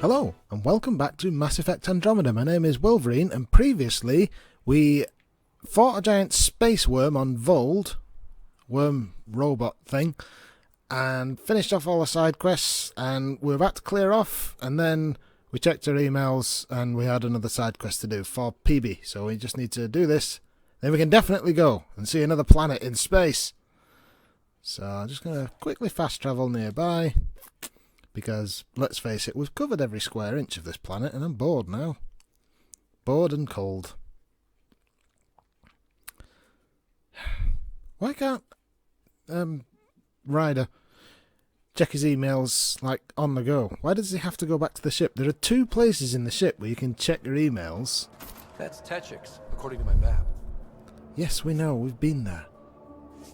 Hello, and welcome back to Mass Effect Andromeda. My name is Wolverine, and previously we fought a giant space worm on Voeld, worm robot thing, and finished off all the side quests, and we were about to clear off, and then we checked our emails, and we had another side quest to do for Peebee, so we just need to do this, then we can definitely go and see another planet in space. So I'm just going to quickly fast travel nearby. Because, let's face it, we've covered every square inch of this planet and I'm bored now. Bored and cold. Why can't Ryder check his emails, like, on the go? Why does he have to go back to the ship? There are 2 places in the ship where you can check your emails. That's Techix, according to my map. Yes, we know. We've been there.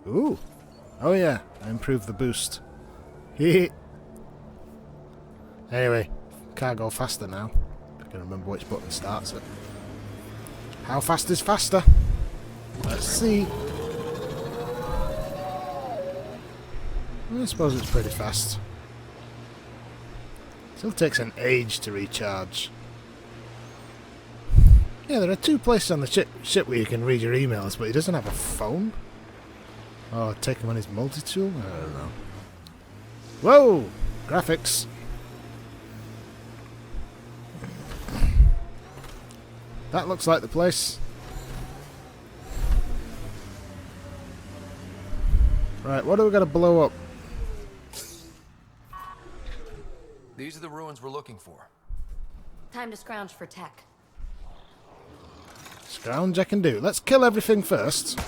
Ooh. Oh yeah, I improved the boost. Hee. Anyway, can't go faster now. I can remember which button starts it. How fast is faster? Let's see. I suppose it's pretty fast. Still takes an age to recharge. Yeah, there are 2 places on the ship where you can read your emails, but he doesn't have a phone? Oh, take him on his multi-tool? I don't know. Whoa! Graphics. That looks like the place. Right, what do we got to blow up? These are the ruins we're looking for. Time to scrounge for tech. Scrounge I can do. Let's kill everything first.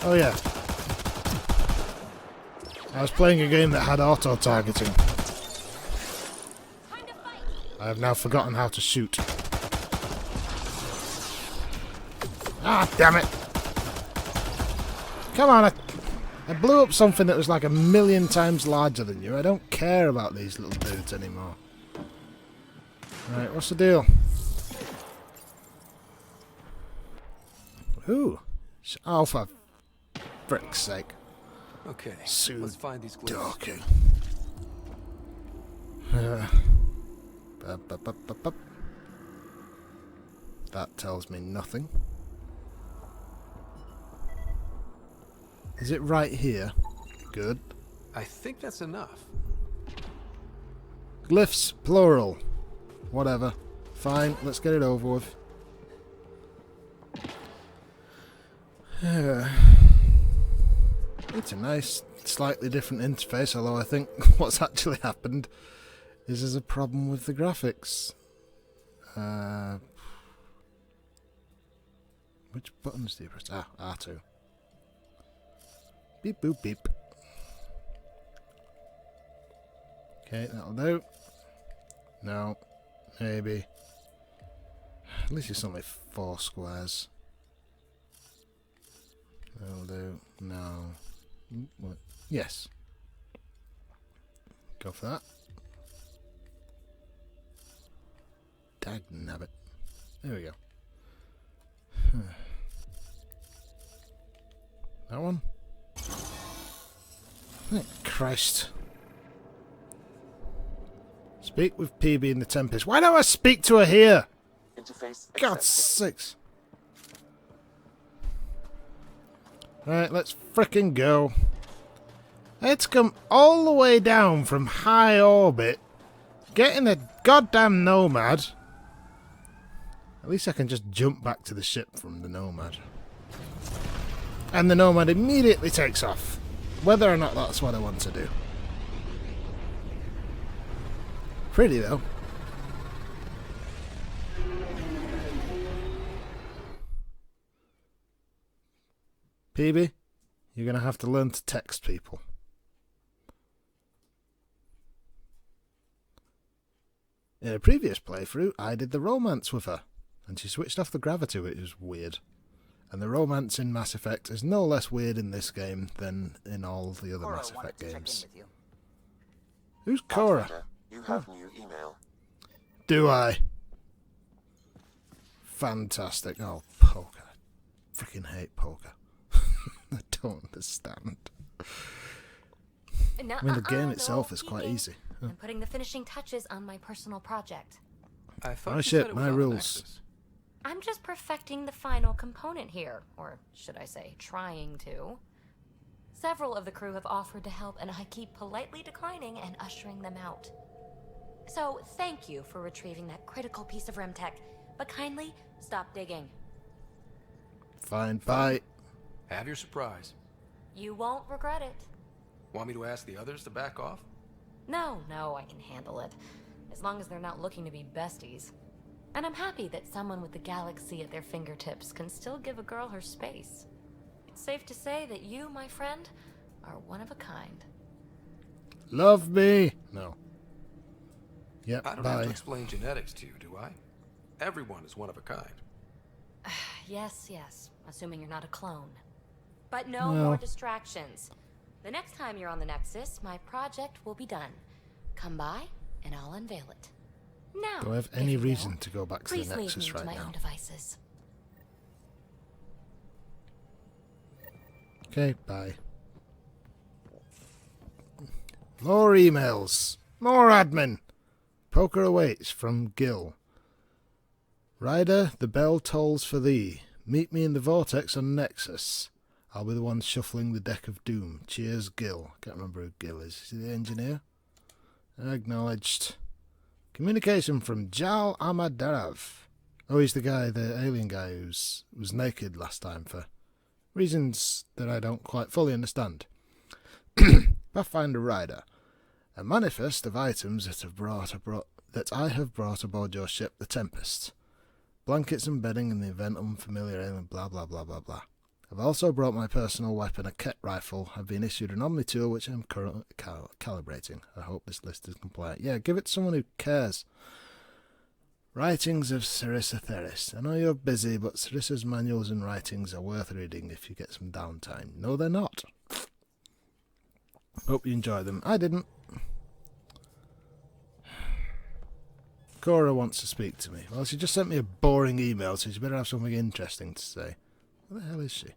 Oh yeah. I was playing a game that had auto-targeting. I have now forgotten how to shoot. Ah, damn it! Come on, I blew up something that was like 1,000,000 times larger than you. I don't care about these little dudes anymore. Right, what's the deal? Ooh. Oh, for frick's sake. Okay, Soon let's find these clues. talking. That tells me nothing. Is it right here? Good. I think that's enough. Glyphs, plural. Whatever. Fine, let's get it over with. It's a nice, slightly different interface, although I think what's actually happened is there's a problem with the graphics. Which buttons do you press? Ah, R2. Beep boop beep. Okay, that'll do. No. Maybe. At least it's only 4 squares. That'll do. No. What? Yes. Go for that. Dagnabbit. There we go. That one? Thank Christ. Speak with Peebee in the Tempest. Why don't I speak to her here? Interface God's sakes. Right, let's frickin' go. I had to come all the way down from high orbit, getting a goddamn Nomad. At least I can just jump back to the ship from the Nomad. And the Nomad immediately takes off. Whether or not that's what I want to do. Pretty though. Peebee, you're going to have to learn to text people. In a previous playthrough, I did the romance with her, and she switched off the gravity, which was weird. And the romance in Mass Effect is no less weird in this game than in all the other Mass Effect games. Who's Cora? You have new email. Do I? Fantastic. Oh, poker. Freaking hate poker. I don't understand. I mean, the game itself is quite easy. I'm putting the finishing touches on my personal project. I thought My you ship, said it was my on the rules. Nexus. I'm just perfecting the final component here, or should I say, trying to. Several of the crew have offered to help, and I keep politely declining and ushering them out. So, thank you for retrieving that critical piece of REM tech, but kindly stop digging. Fine, bye. Have your surprise. You won't regret it. Want me to ask the others to back off? No, I can handle it. As long as they're not looking to be besties. And I'm happy that someone with the galaxy at their fingertips can still give a girl her space. It's safe to say that you, my friend, are one of a kind. Love me. No. Yep, I don't have to bye. explain genetics to you, do I? Everyone is one of a kind. Yes, assuming you're not a clone. But no Well. more distractions. The next time you're on the Nexus, my project will be done. Come by, and I'll unveil it. Now, Do I have if any you will, reason to go back to please the leave Nexus me to right my now? own devices. Okay, bye. More emails. More admin. Poker awaits from Gil. Ryder, the bell tolls for thee. Meet me in the vortex on Nexus. I'll be the one shuffling the deck of doom. Cheers, Gil. Can't remember who Gil is. Is he the engineer? Acknowledged. Communication from Jal Amadarav. Oh, he's the guy, the alien guy who was naked last time for reasons that I don't quite fully understand. Pathfinder Rider. A manifest of items that I have brought aboard your ship, the Tempest. Blankets and bedding in the event unfamiliar alien, blah blah blah blah blah. I've also brought my personal weapon, a Ket rifle. I've been issued an Omni tool, which I'm currently calibrating. I hope this list is complete. Yeah, give it to someone who cares. Writings of Sarissa Theris. I know you're busy, but Sarissa's manuals and writings are worth reading if you get some downtime. No, they're not. Hope you enjoy them. I didn't. Cora wants to speak to me. Well, she just sent me a boring email, so she better have something interesting to say. Where the hell is she?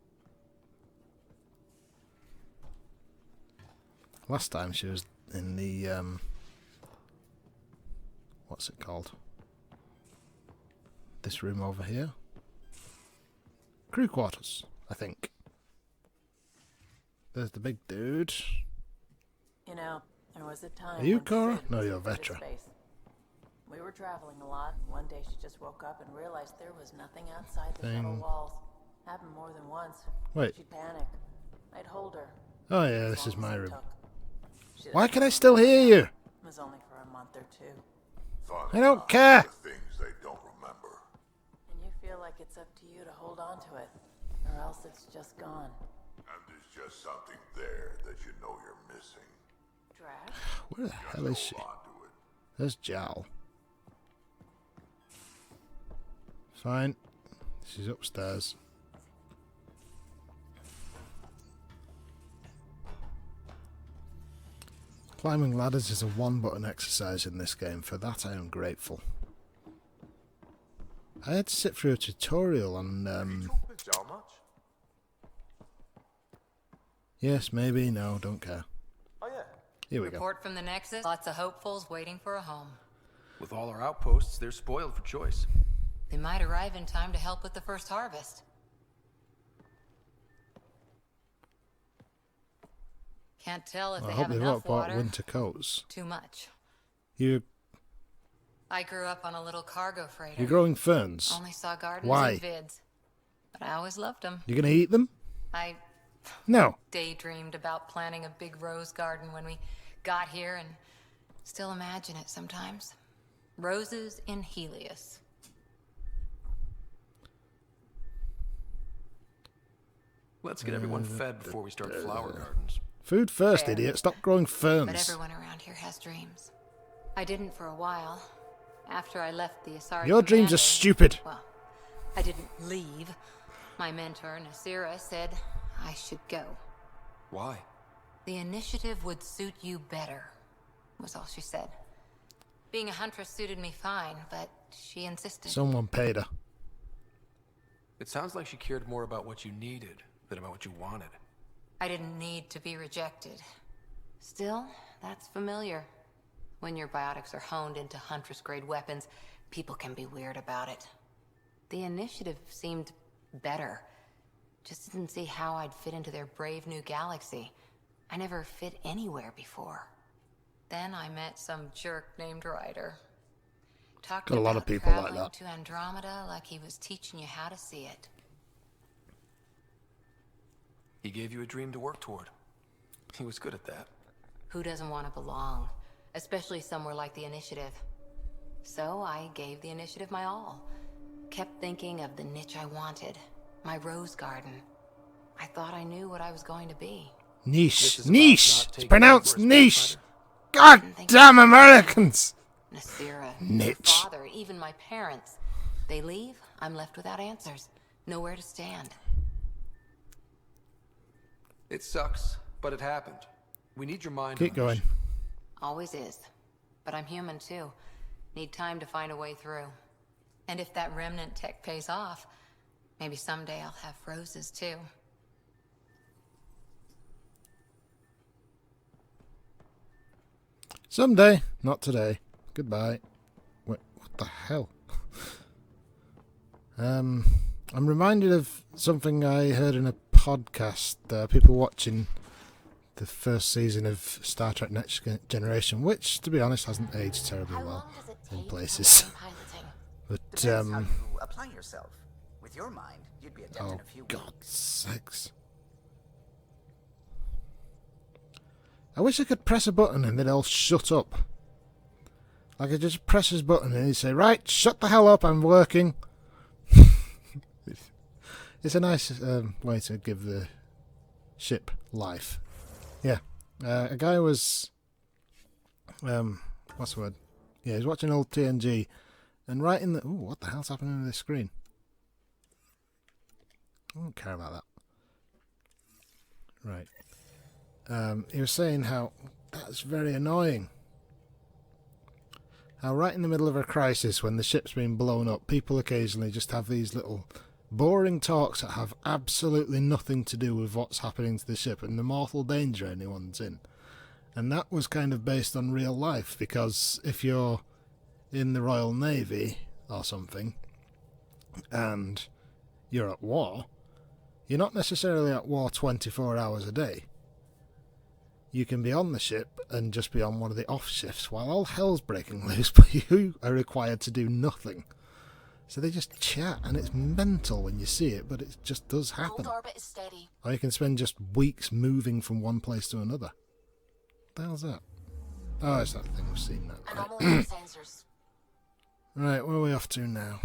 Last time she was in the, what's it called? This room over here? Crew quarters, I think. There's the big dude. You know, there was a time. Are you when Cora? Sid No, was you're afraid of Vetra. space. We were traveling a lot, and one day she just woke up and realized there was nothing outside the shuttle Thing. walls. Happened more than once. Wait. She'd panic. I'd hold her. Oh yeah, as this is long my as it room. took. She Why didn't can I know still hear you? It was only for a month or two. I don't care. The things they don't remember. And you feel like it's up to you to hold on to it, or else it's just gone. And there's just something there that you know you're missing. Drag? Where the hell is she? Hold on to it. There's Jal. Fine. She's upstairs. Climbing ladders is a one-button exercise in this game. For that I am grateful. I had to sit through a tutorial on... Talk with Jal much? Yes, maybe, no, don't care. Oh yeah. Here we go. Report from the Nexus. Lots of hopefuls waiting for a home. With all our outposts, they're spoiled for choice. They might arrive in time to help with the first harvest. Can't tell if I they hope have they've enough not bought water. winter coats. Too much. You're I grew up on a little cargo freighter. growing ferns. Only saw gardens Why? and vids. But I always loved them. You're gonna eat them? I No. daydreamed about planting a big rose garden when we got here and still imagine it sometimes. Roses in Helios. Let's get everyone fed before we start flower gardens. Food first, Fair. idiot. Stop growing But ferns. everyone around here has dreams. I didn't for a while. After I left the Asari Your dreams are Commando- stupid. Well, I didn't leave. My mentor, Nasira, said I should go. Why? The initiative would suit you better, was all she said. Being a huntress suited me fine, but she insisted. Someone paid her. It sounds like she cared more about what you needed than about what you wanted. I didn't need to be rejected. Still, that's familiar. When your biotics are honed into Huntress-grade weapons, people can be weird about it. The initiative seemed better. Just didn't see how I'd fit into their brave new galaxy. I never fit anywhere before. Then I met some jerk named Ryder. Talked Got a lot about of people like traveling that. to Andromeda like he was teaching you how to see it. He gave you a dream to work toward. He was good at that. Who doesn't want to belong? Especially somewhere like the Initiative. So I gave the Initiative my all. Kept thinking of the niche I wanted. My rose garden. I thought I knew what I was going to be. This Niche. is about Niche. not It's taking pronounced over as niche. Pathfinder. God damn Americans. Nasira, Niche. your father, even my parents. They leave, I'm left without answers. Nowhere to stand. It sucks, but it happened. We need your mind. Keep on going. this. Always is. But I'm human too. Need time to find a way through. And if that remnant tech pays off, maybe someday I'll have roses too. Someday, not today. Goodbye. Wait, what the hell? I'm reminded of something I heard in a podcast. People watching the first season of Star Trek Next Generation, which, to be honest, hasn't aged terribly well in places. But, Depends how you apply yourself. With your mind, you'd be adept in oh, a few God's weeks. sakes. I wish I could press a button and they'd all shut up. Like I just press his button and he'd say, right, shut the hell up, I'm working. It's a nice way to give the ship life. Yeah. A guy was... what's the word? Yeah, he's watching old TNG and right in the... Ooh, what the hell's happening to this screen? I don't care about that. Right. He was saying how that's very annoying. How right in the middle of a crisis, when the ship's being blown up, people occasionally just have these little boring talks that have absolutely nothing to do with what's happening to the ship and the mortal danger anyone's in. And that was kind of based on real life, because if you're in the Royal Navy or something and you're at war, you're not necessarily at war 24 hours a day. You can be on the ship and just be on one of the off shifts while all hell's breaking loose, but you are required to do nothing. So they just chat, and it's mental when you see it, but it just does happen. Hold orbit is steady. Or you can spend just weeks moving from one place to another. What the hell's that? Oh, it's that thing we've seen that. Anomaly sensors. Right, where are we off to now?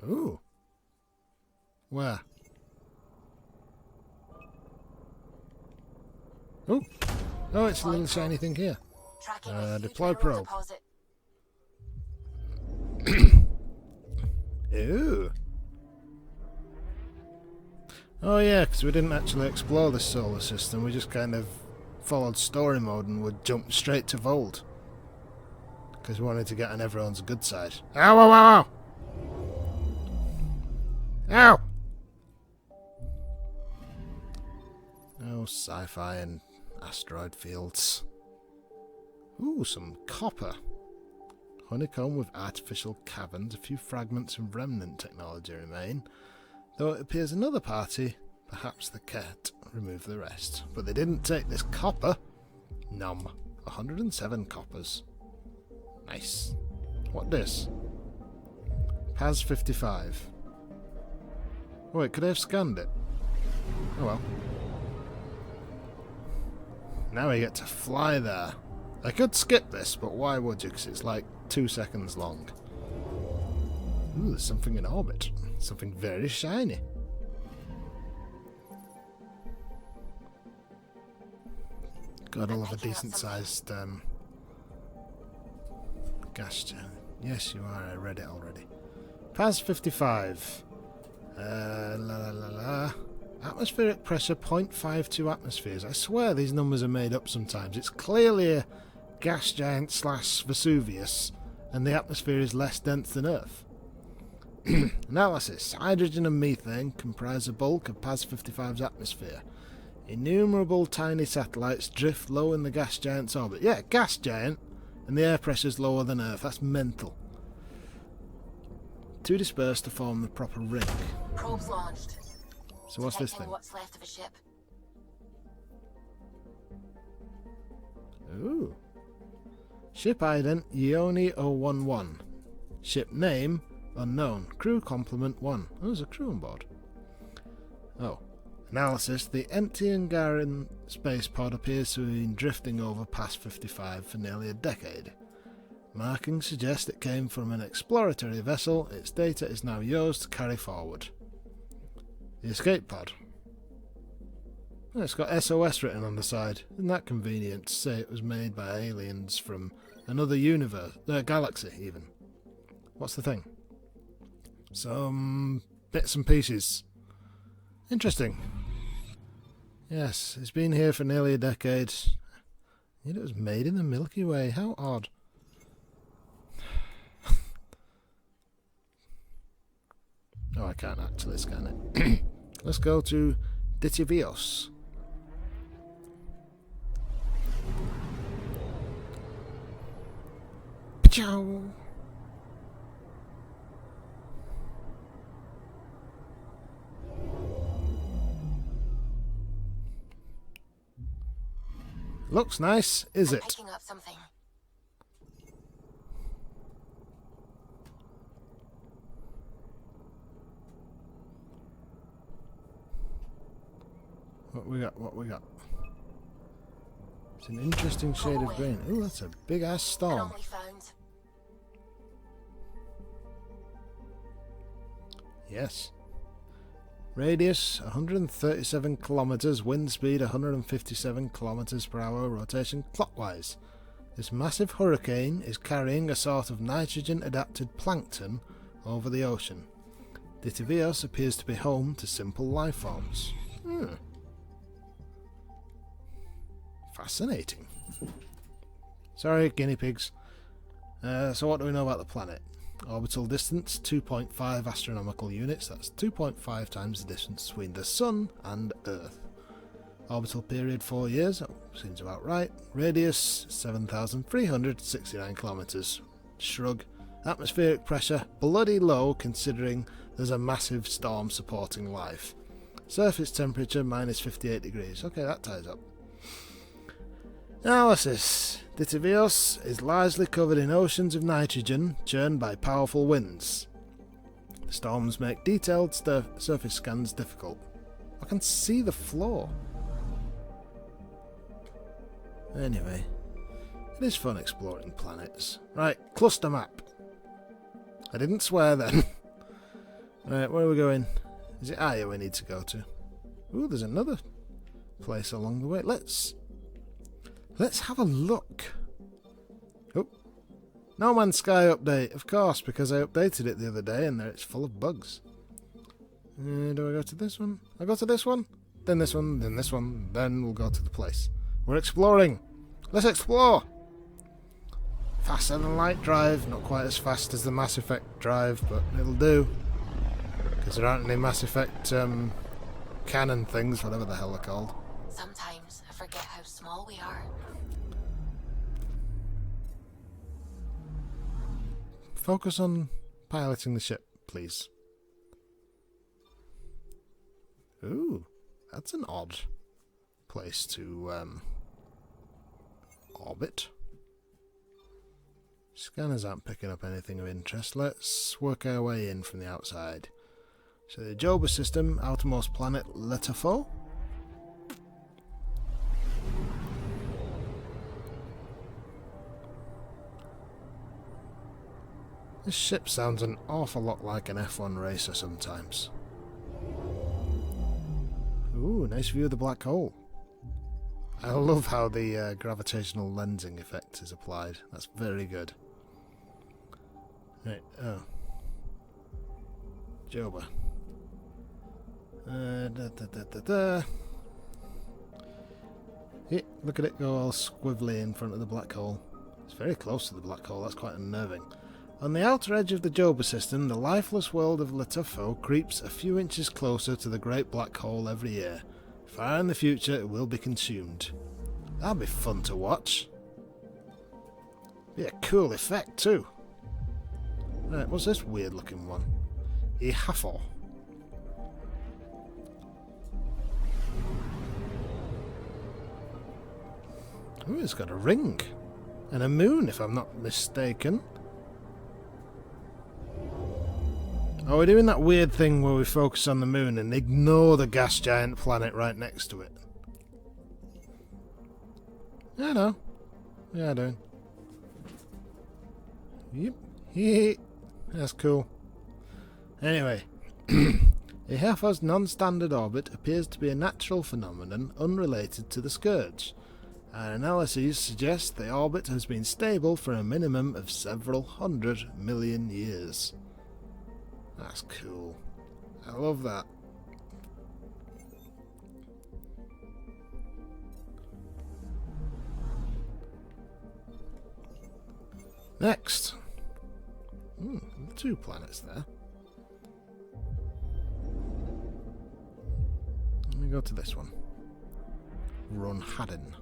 Ooh. Where? Ooh. Oh, it's a little shiny thing here. Tracking a huge Deploy mineral probe. deposit. Ooh. Oh yeah, because we didn't actually explore the solar system. We just kind of followed story mode and would jump straight to Voeld. Because we wanted to get on everyone's good side. Ow, ow, ow, ow! Ow! Oh, sci-fi and asteroid fields. Ooh, some copper. Honeycomb with artificial caverns. A few fragments of remnant technology remain. Though it appears another party, perhaps the Ket, removed the rest. But they didn't take this copper. Nom. 107 coppers. Nice. What this? Paz 55. Wait, could I have scanned it? Oh well. Now we get to fly there. I could skip this, but why would you? Because it's like 2 seconds long. Ooh, there's something in orbit. Something very shiny. God, I love a decent-sized gas giant. Yes, you are. I read it already. Paz 55. La la la la. Atmospheric pressure 0.52 atmospheres. I swear these numbers are made up sometimes. It's clearly a gas giant / Vesuvius, and the atmosphere is less dense than Earth. Analysis. Hydrogen and methane comprise the bulk of Paz 55's atmosphere. Innumerable tiny satellites drift low in the gas giant's orbit. Yeah, gas giant. and the air pressure's lower than Earth. That's mental. Too dispersed to form the proper ring. Probes launched. So what's this thing? What's left of a ship. Ooh. Ship ident Ione 011. Ship name unknown. Crew complement 1. Oh, there's a crew on board. Oh. Analysis. The empty Angaran space pod appears to have been drifting over past 55 for nearly a decade. Markings suggest it came from an exploratory vessel. Its data is now yours to carry forward. The escape pod. Oh, it's got SOS written on the side. Isn't that convenient to say it was made by aliens from another universe, galaxy even? What's the thing? Some bits and pieces. Interesting. Yes, it's been here for nearly a decade. Yet it was made in the Milky Way. How odd. Oh, I can't actually scan it. Let's go to Ditivios. Ciao. Looks nice, is it? Picking up something. What we got? What we got? It's an interesting shade of green. Ooh, that's a big ass storm. Anomaly found. Yes. Radius 137 kilometers, wind speed 157 kilometers per hour, rotation clockwise. This massive hurricane is carrying a sort of nitrogen-adapted plankton over the ocean. Ditivios appears to be home to simple life forms. Fascinating. Sorry, guinea pigs. So what do we know about the planet? Orbital distance 2.5 astronomical units. That's 2.5 times the distance between the Sun and Earth. Orbital period 4 years. That seems about right. Radius 7,369 kilometers. Shrug. Atmospheric pressure bloody low considering there's a massive storm supporting life. Surface temperature minus 58 degrees. Okay, that ties up. Analysis. Ditivios is largely covered in oceans of nitrogen churned by powerful winds. The storms make detailed surface scans difficult. I can see the floor. Anyway, it is fun exploring planets. Right, cluster map. I didn't swear then. Right, where are we going? Is it Aya we need to go to? Ooh, there's another place along the way. Let's have a look. Oh, No Man's Sky update, of course, because I updated it the other day and there it's full of bugs. Do I go to this one? I go to this one, then this one, then this one, then we'll go to the place. We're exploring. Let's explore. Faster than light drive, not quite as fast as the Mass Effect drive, but it'll do. Because there aren't any Mass Effect cannon things, whatever the hell they're called. Sometimes I forget how small we are. Focus on piloting the ship, please. Ooh, that's an odd place to orbit. Scanners aren't picking up anything of interest. Let's work our way in from the outside. So the Joba system, outermost planet Letafo. This ship sounds an awful lot like an F1 racer sometimes. Ooh, nice view of the black hole. I love how the gravitational lensing effect is applied. That's very good. Right, oh. Joba. Yeah, look at it go all squibbly in front of the black hole. It's very close to the black hole, that's quite unnerving. On the outer edge of the Joba system, the lifeless world of Letafo creeps a few inches closer to the great black hole every year. Far in the future, it will be consumed. That'll be fun to watch. Yeah, cool effect too. Right, what's this weird looking one? A Havarl. Ooh, it's got a ring. And a moon, if I'm not mistaken. Oh, we're doing that weird thing where we focus on the moon and ignore the gas giant planet right next to it. I know. Yeah, I do. Yep. That's cool. Anyway, a Havarl's non-standard orbit appears to be a natural phenomenon unrelated to the Scourge. Our analyses suggest the orbit has been stable for a minimum of several 100 million years. That's cool. I love that. Next. 2 planets there. Let me go to this one. Runhaden.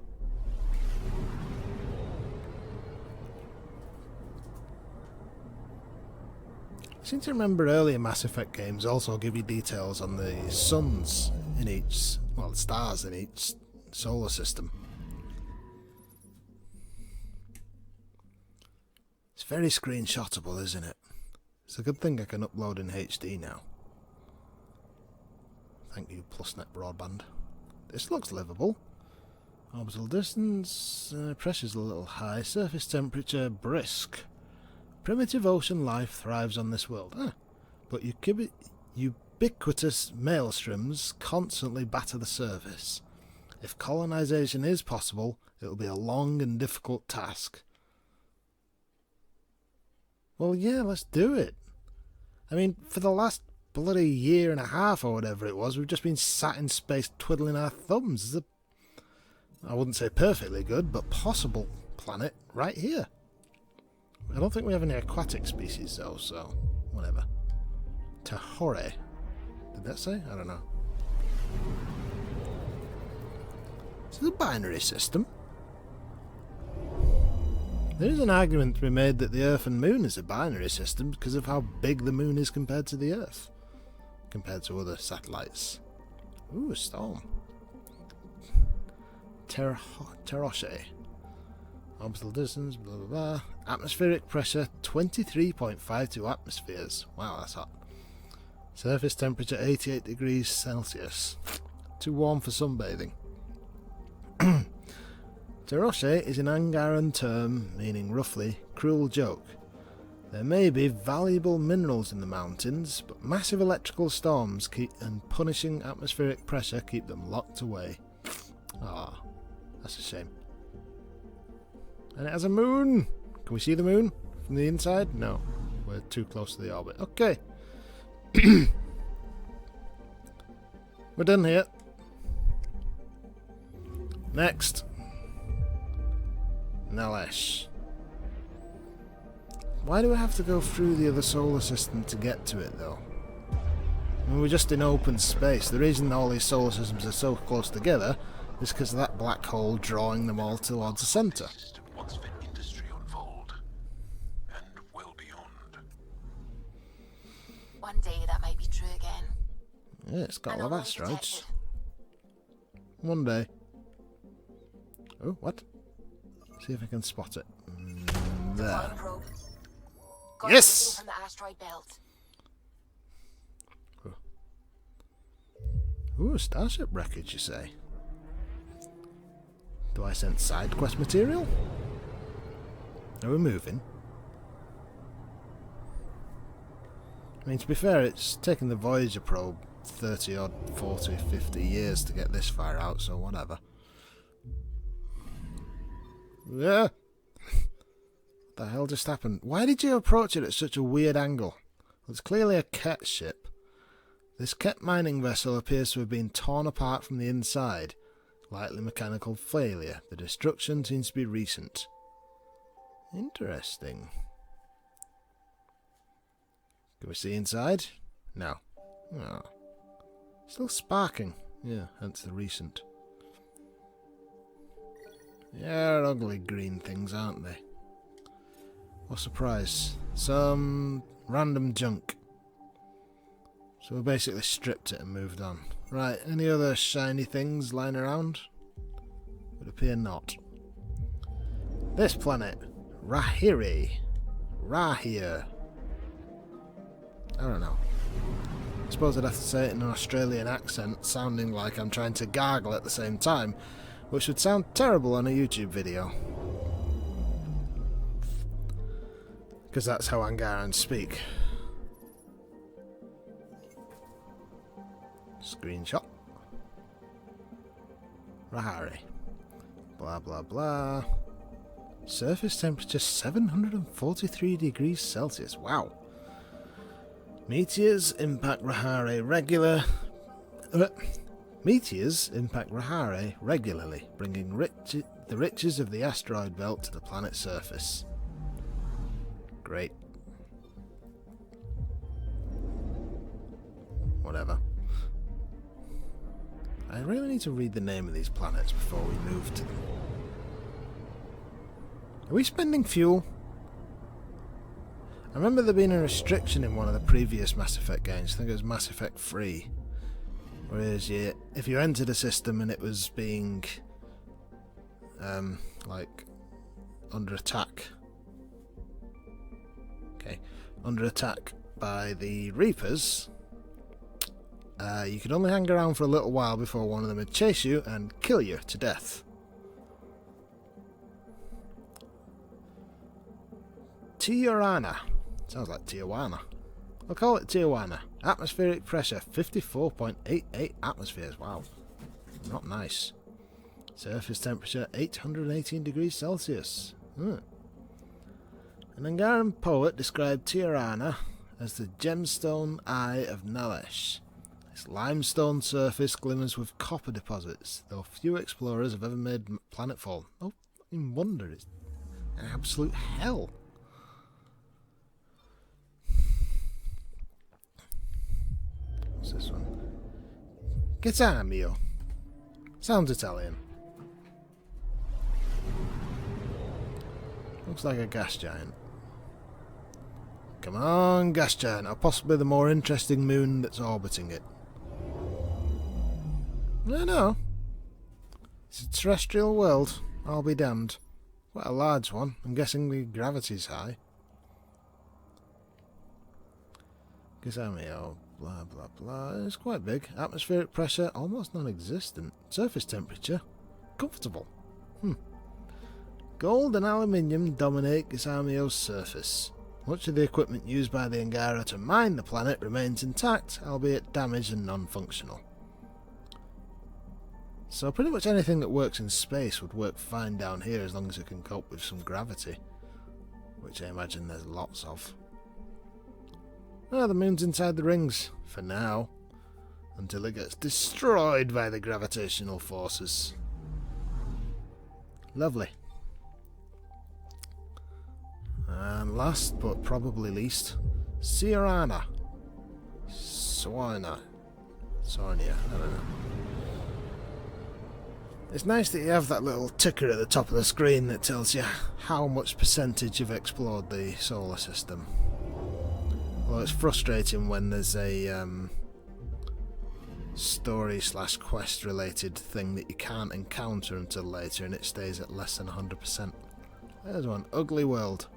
I seem to remember earlier Mass Effect games also give you details on the suns in each, well, the stars in each solar system. It's very screenshotable, isn't it? It's a good thing I can upload in HD now. Thank you, PlusNet Broadband. This looks livable. Orbital distance, pressure's a little high, surface temperature brisk. Primitive ocean life thrives on this world. But ubiquitous maelstroms constantly batter the surface. If colonization is possible, it will be a long and difficult task. Well, yeah, let's do it. I mean, for the last bloody year and a half or whatever it was, we've just been sat in space twiddling our thumbs. There's I wouldn't say perfectly good, but possible planet right here. I don't think we have any aquatic species though, so whatever. Tahore. Did that say? I don't know. This is a binary system. There is an argument to be made that the Earth and Moon is a binary system because of how big the Moon is compared to the Earth. Compared to other satellites. Ooh, a storm. Teroshe. Orbital distance, blah blah blah. Atmospheric pressure 23.52 atmospheres. Wow, that's hot. Surface temperature 88 degrees Celsius. Too warm for sunbathing. Teroshe is an Angaran term meaning roughly cruel joke. There may be valuable minerals in the mountains, but massive electrical storms and punishing atmospheric pressure keep them locked away. Ah, that's a shame. And it has a moon! Can we see the moon from the inside? No, we're too close to the orbit. Okay. We're done here. Next. Nalesh. Why do we have to go through the other solar system to get to it, though? I mean, we're just in open space. The reason all these solar systems are so close together is because of that black hole drawing them all towards the centre. Once for industry on Voeld, and well beyond. One day that might be true again. Yeah, it's got a lot of asteroids. Protected. One day. Oh, what? See if I can spot it. There. Probe. Yes! From the asteroid belt. Ooh, starship wreckage, you say? Do I sense side quest material? Are we moving? I mean, to be fair, it's taken the Voyager probe 30 odd, 40, 50 years to get this far out, so whatever. Yeah. What the hell just happened? Why did you approach it at such a weird angle? Well, it's clearly a Ket ship. This Ket mining vessel appears to have been torn apart from the inside. Likely mechanical failure. The destruction seems to be recent. Interesting. Can we see inside? No. Oh. Still sparking. Yeah, hence the recent. Yeah, ugly green things, aren't they? What's the price? Some random junk. So we basically stripped it and moved on. Right, any other shiny things lying around? Would appear not. This planet. Rahiri. Rahir. I don't know. I suppose I'd have to say it in an Australian accent, sounding like I'm trying to gargle at the same time, which would sound terrible on a YouTube video. Because that's how Angarans speak. Screenshot. Rahari. Blah blah blah. Surface temperature 743 degrees Celsius. Wow. Meteors impact Rahare regularly, bringing the riches of the asteroid belt to the planet's surface. Great. Whatever. I really need to read the name of these planets before we move to them. Are we spending fuel? I remember there being a restriction in one of the previous Mass Effect games. I think it was Mass Effect 3. Whereas if you entered a system and it was being like under attack. Okay. Under attack by the Reapers, you could only hang around for a little while before one of them would chase you and kill you to death. Tijuana. Sounds like Tijuana. I'll call it Tijuana. Atmospheric pressure 54.88 atmospheres. Wow. Not nice. Surface temperature 818 degrees Celsius. An Angaran poet described Tijuana as the gemstone eye of Nalesh. Its limestone surface glimmers with copper deposits, though few explorers have ever made planetfall. No fucking wonder, it's an absolute hell. What's this one? Guitar mio. Sounds Italian. Looks like a gas giant. Come on, gas giant, or possibly the more interesting moon that's orbiting it. No, no. It's a terrestrial world. I'll be damned. Quite a large one. I'm guessing the gravity's high. Guitar mio. Blah blah blah. It's quite big. Atmospheric pressure almost non-existent. Surface temperature comfortable. Gold and aluminium dominate Gisamio's surface. Much of the equipment used by the Angara to mine the planet remains intact, albeit damaged and non-functional. So pretty much anything that works in space would work fine down here as long as it can cope with some gravity, which I imagine there's lots of. The moon's inside the rings, for now, until it gets destroyed by the gravitational forces. Lovely. And last, but probably least, Siorana. Sornia, I don't know. It's nice that you have that little ticker at the top of the screen that tells you how much percentage you've explored the solar system. Although it's frustrating when there's a story/quest related thing that you can't encounter until later and it stays at less than 100%. There's one. Ugly world.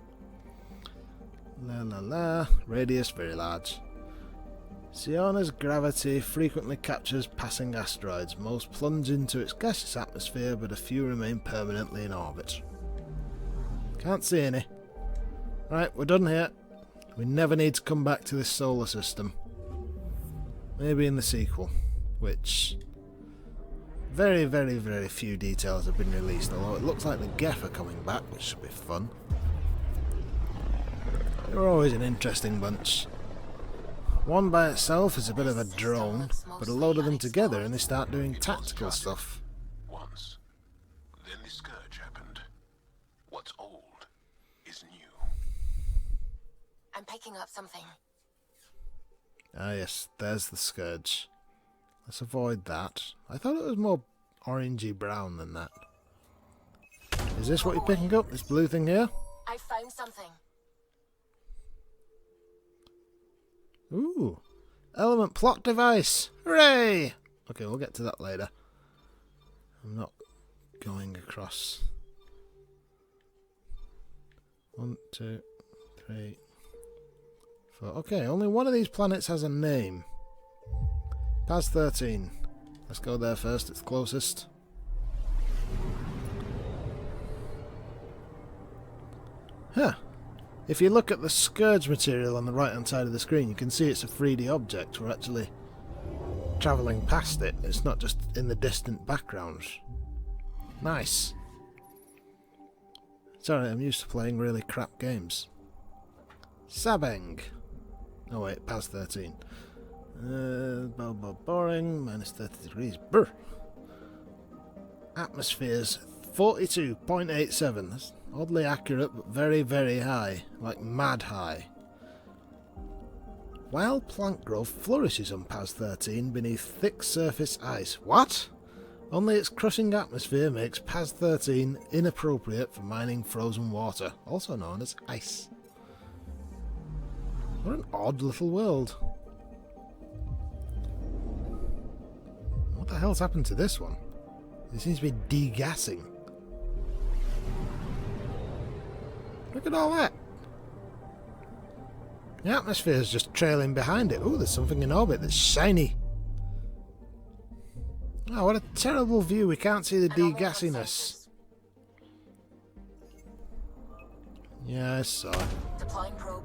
La la la. Radius very large. Siona's gravity frequently captures passing asteroids. Most plunge into its gaseous atmosphere, but a few remain permanently in orbit. Can't see any. Right, we're done here. We never need to come back to this solar system. Maybe in the sequel, which very, very, very few details have been released, although it looks like the Geth are coming back, which should be fun. They were always an interesting bunch. One by itself is a bit of a drone, but a load of them together and they start doing tactical stuff. Once. Then the scourge happened. What's old is new. I'm picking up something. Ah yes, there's the scourge. Let's avoid that. I thought it was more orangey brown than that. Is this what you're picking up? This blue thing here? I found something. Ooh. Element plot device. Hooray! Okay, we'll get to that later. I'm not going across. 1, 2, 3, 4. Okay, only one of these planets has a name. Paz 13. Let's go there first, it's closest. Huh. If you look at the Scourge material on the right hand side of the screen, you can see it's a 3D object. We're actually travelling past it. It's not just in the distant background. Nice. Sorry, I'm used to playing really crap games. Sabeng. Oh wait, Paz 13. Boring. Minus 30 degrees. Brr. Atmospheres 42.87. That's oddly accurate, but very, very high. Like mad high. Wild plant growth flourishes on Paz 13 beneath thick surface ice. What? Only its crushing atmosphere makes Paz 13 inappropriate for mining frozen water, also known as ice. What an odd little world. What the hell's happened to this one? It seems to be degassing. Look at all that. The atmosphere's just trailing behind it. Ooh, there's something in orbit that's shiny. Oh, what a terrible view. We can't see the degassiness. Yeah, I saw it. Deploying probe.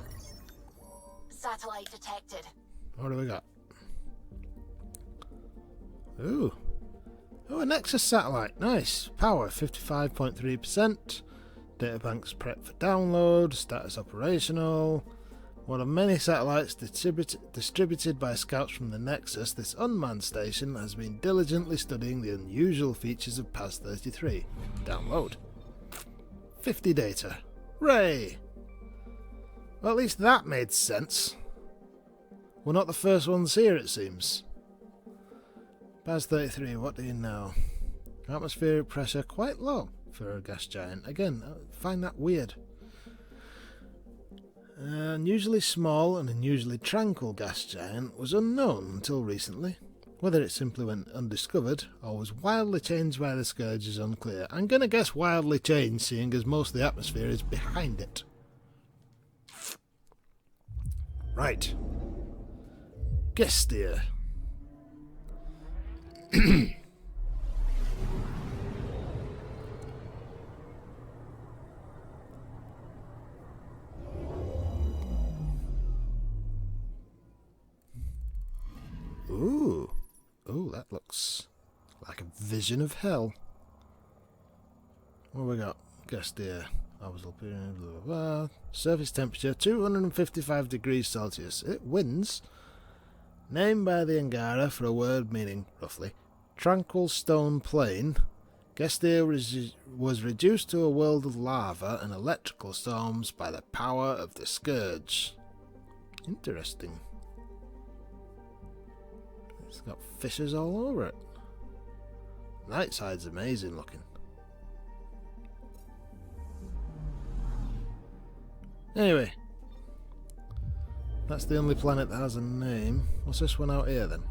Satellite detected. What do we got? Ooh. Oh, a Nexus satellite. Nice. Power 55.3%. Databanks prep for download. Status operational. One of many satellites distributed by scouts from the Nexus, this unmanned station has been diligently studying the unusual features of Paz 33. Download. 50 data. Hooray! Well, at least that made sense. We're not the first ones here, it seems. Paz 33, what do you know? Atmospheric pressure quite low for a gas giant. Again, I find that weird. Unusually small and unusually tranquil gas giant was unknown until recently. Whether it simply went undiscovered or was wildly changed by the Scourge is unclear. I'm going to guess wildly changed, seeing as most of the atmosphere is behind it. Right. Gestir. Ooh. Ooh, that looks like a vision of hell. What have we got? Gestir. Orbital period, blah, blah, blah. Surface temperature 255 degrees Celsius. It wins. Named by the Angara for a word meaning, roughly, tranquil stone plain, Gestir was reduced to a world of lava and electrical storms by the power of the Scourge. Interesting. It's got fissures all over it. Night side's amazing looking. Anyway, that's the only planet that has a name. What's this one out here then?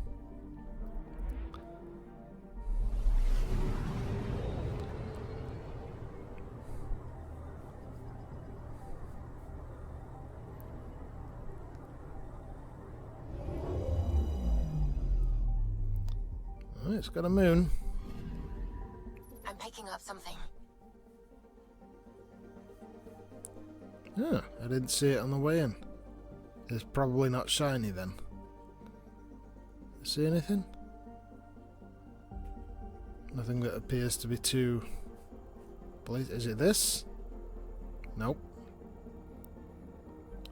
Oh, it's got a moon. I'm picking up something. Yeah, I didn't see it on the way in. It's probably not shiny then. See anything? Nothing that appears to be too... Is it this? Nope.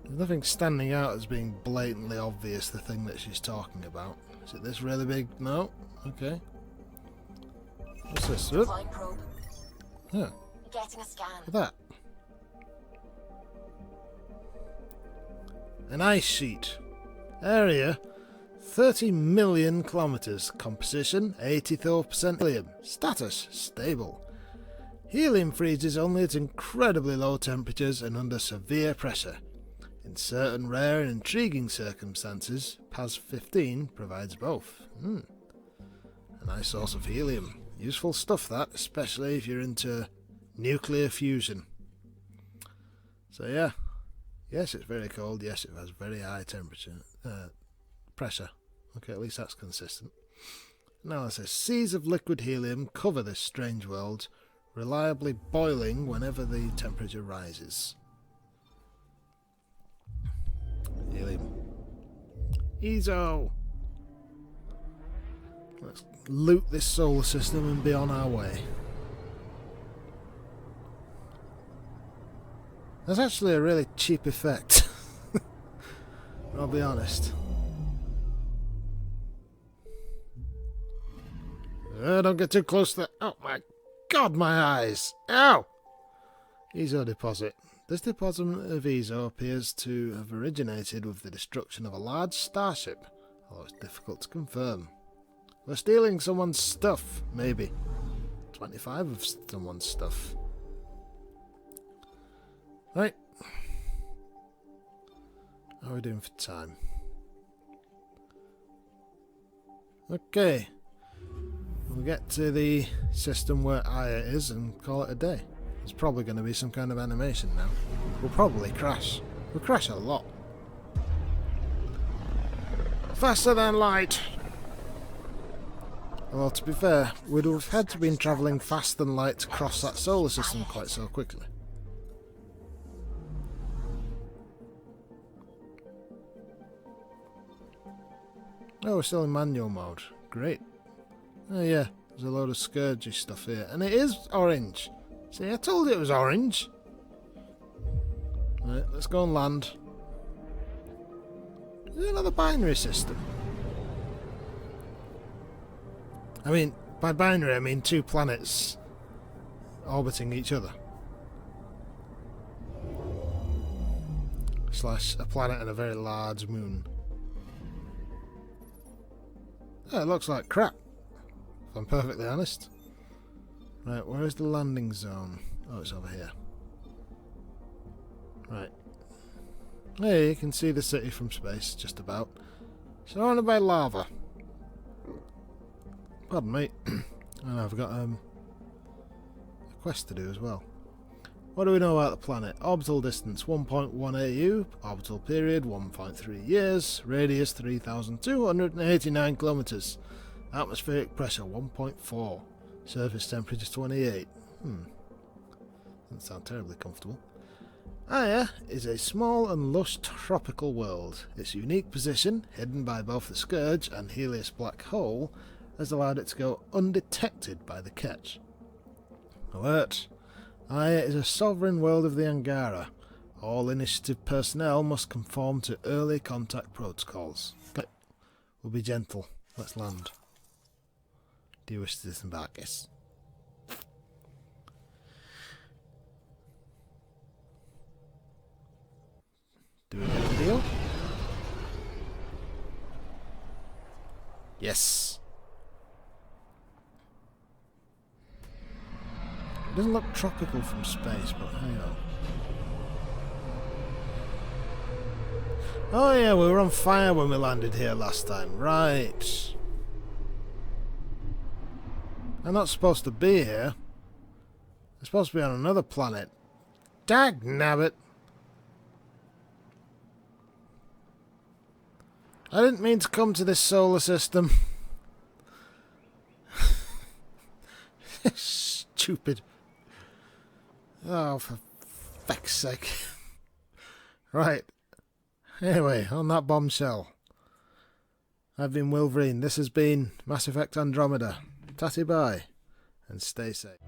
There's nothing standing out as being blatantly obvious the thing that she's talking about. Is it this really big? No? Okay. What's this? Deploying probe. Yeah. Getting a scan. Look at that. An ice sheet. Area 30 million kilometers. Composition 84% helium. Status stable. Helium freezes only at incredibly low temperatures and under severe pressure. In certain rare and intriguing circumstances, PAS-15 provides both. A nice source of helium. Useful stuff that, especially if you're into nuclear fusion. So yeah, yes, it's very cold. Yes, it has very high temperature, pressure. Okay, at least that's consistent. Now it says seas of liquid helium cover this strange world, reliably boiling whenever the temperature rises. Helium. Eezo! Let's loot this solar system and be on our way. That's actually a really cheap effect. I'll be honest. Don't get too close to that. Oh my god, my eyes! Ow! Eezo deposit. This deposit of Eezo appears to have originated with the destruction of a large starship, although it's difficult to confirm. We're stealing someone's stuff, maybe. 25 of someone's stuff. Right. How are we doing for time? Okay. We'll get to the system where Aya is and call it a day. There's probably going to be some kind of animation now. We'll probably crash. We'll crash a lot. Faster than light! Well, to be fair, we'd have had to been travelling faster than light to cross that solar system quite so quickly. Oh, we're still in manual mode. Great. Oh yeah, there's a load of scourgy stuff here. And it is orange. See, I told you it was orange. Right, let's go and land. Is there another binary system? I mean, by binary I mean two planets orbiting each other. Slash a planet and a very large moon. Oh, it looks like crap, if I'm perfectly honest. Right, where is the landing zone? Oh, it's over here. Right. Hey, you can see the city from space, just about. Surrounded by lava. Pardon me. And I've got a quest to do as well. What do we know about the planet? Orbital distance 1.1 AU, orbital period 1.3 years, radius 3,289 kilometers, atmospheric pressure 1.4, surface temperature 28. Doesn't sound terribly comfortable. Aya is a small and lush tropical world. Its unique position, hidden by both the Scourge and Helios black hole, has allowed it to go undetected by the Ketch. Alert! Aya is a sovereign world of the Angara. All initiative personnel must conform to early contact protocols. Okay. We'll be gentle. Let's land. Do you wish to disembark? Yes. Do we get the deal? Yes. It doesn't look tropical from space, but hang on. Oh yeah, we were on fire when we landed here last time. Right. I'm not supposed to be here. I'm supposed to be on another planet. Dagnabbit. I didn't mean to come to this solar system. Stupid. Oh, for feck's sake. Right. Anyway, on that bombshell. I've been Wolverine. This has been Mass Effect Andromeda. Tatty bye, and stay safe.